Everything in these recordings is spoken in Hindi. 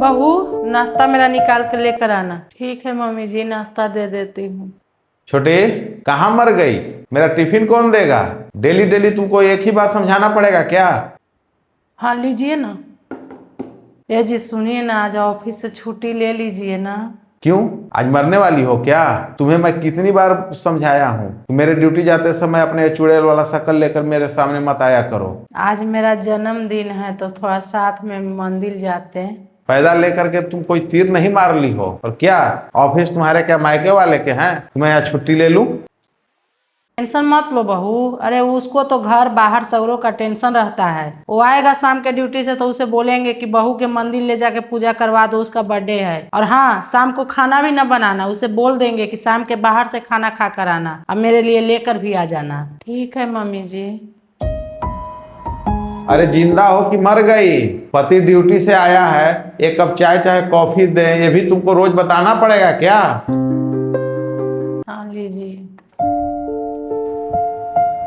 बहू, नाश्ता मेरा निकाल के लेकर आना। ठीक है मम्मी जी, नाश्ता दे देती हूँ। छोटे, कहाँ मर गई? मेरा टिफिन कौन देगा? डेली डेली तुमको एक ही बात समझाना पड़ेगा क्या? हाँ लीजिए ना। ये जी सुनिए ना, आज ऑफिस से छुट्टी ले लीजिए ना। क्यों, आज मरने वाली हो क्या? तुम्हें मैं कितनी बार समझाया हूँ, तुम मेरे ड्यूटी जाते समय अपने चुड़ैल वाला शक्ल लेकर मेरे सामने मत आया करो। आज मेरा जन्मदिन है तो थोड़ा साथ में मंदिर जाते हैं। पैदा लेकर के तुम कोई तीर नहीं मार ली हो? और क्या ऑफिस तुम्हारे क्या मायके वाले के हैं तुम्हें यहाँ छुट्टी ले लूं? टेंशन मत लो बहू। अरे उसको तो घर बाहर सगरों का टेंशन रहता है। वो आएगा शाम के ड्यूटी से तो उसे बोलेंगे कि बहू के मंदिर ले जाके पूजा करवा दो, उसका बर्थडे है। और हाँ, शाम को खाना भी न बनाना, उसे बोल देंगे कि शाम के बाहर से खाना खा कर आना, अब मेरे लिए लेकर भी आ जाना। ठीक है मम्मी जी। अरे जिंदा हो कि मर गई? पति ड्यूटी से आया है, एक कप चाय चाहे कॉफी दे, ये भी तुमको रोज बताना पड़ेगा क्या? हाँ लीजिए।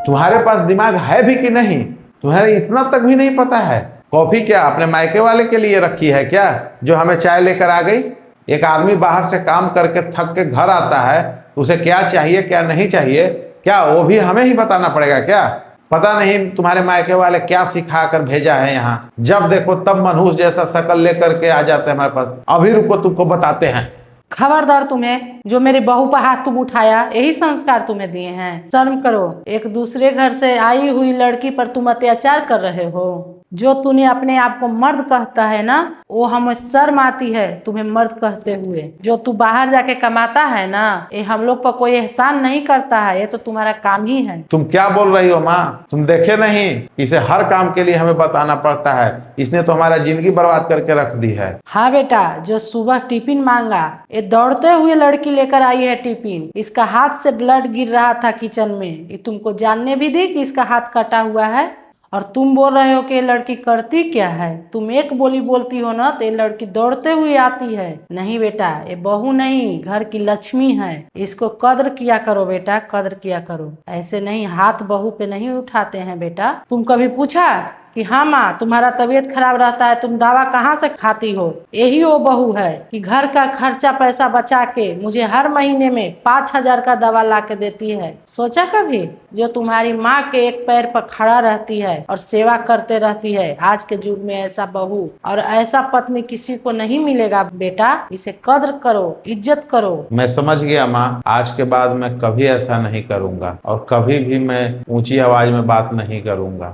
तुम्हारे पास दिमाग है भी कि नहीं? तुम्हें इतना तक भी नहीं पता है? कॉफी क्या अपने मायके वाले के लिए रखी है क्या, जो हमें चाय लेकर आ गई? एक आदमी बाहर से काम करके थक के घर आता है, उसे क्या चाहिए क्या नहीं चाहिए, क्या वो भी हमें ही बताना पड़ेगा क्या? पता नहीं तुम्हारे मायके वाले क्या सिखा कर भेजा है यहाँ, जब देखो तब मनहूस जैसा शक्ल लेकर के आ जाते हैं हमारे पास। अभी रुको, तुमको बताते हैं। खबरदार तुम्हें, जो मेरी बहू पर हाथ तुम उठाया, यही संस्कार तुम्हें दिए हैं? शर्म करो। एक दूसरे घर से आई हुई लड़की पर तुम अत्याचार कर रहे हो। जो तूने अपने आप को मर्द कहता है ना, वो हमें शर्म आती है तुम्हें मर्द कहते हुए। जो तू बाहर जाके कमाता है ना, ये हम लोग पर कोई एहसान नहीं करता है, ये तो तुम्हारा काम ही है। तुम क्या बोल रही हो माँ? तुम देखे नहीं, इसे हर काम के लिए हमें बताना पड़ता है। इसने तो हमारा जिंदगी बर्बाद करके रख दी है। हाँ बेटा, जो सुबह टिफिन मांगा, ये दौड़ते हुए लड़की लेकर आई है टिफिन। इसका हाथ से ब्लड गिर रहा था किचन में, ये तुमको जानने भी दी कि इसका हाथ कटा हुआ है। और तुम बोल रहे हो कि ये लड़की करती क्या है? तुम एक बोली बोलती हो ना तो ये लड़की दौड़ते हुए आती है। नहीं बेटा, ये बहू नहीं, घर की लक्ष्मी है। इसको कद्र किया करो बेटा, कद्र किया करो। ऐसे नहीं, हाथ बहू पे नहीं उठाते हैं बेटा। तुम कभी पूछा कि हाँ माँ, तुम्हारा तबीयत खराब रहता है, तुम दवा कहाँ से खाती हो? यही वो बहू है कि घर का खर्चा पैसा बचा के मुझे हर महीने में 5,000 का दवा ला के देती है। सोचा कभी? जो तुम्हारी माँ के एक पैर पर खड़ा रहती है और सेवा करते रहती है। आज के युग में ऐसा बहू और ऐसा पत्नी किसी को नहीं मिलेगा बेटा। इसे कद्र करो, इज्जत करो। मैं समझ गया माँ, आज के बाद मैं कभी ऐसा नहीं करूंगा और कभी भी मैं ऊंची आवाज में बात नहीं करूंगा।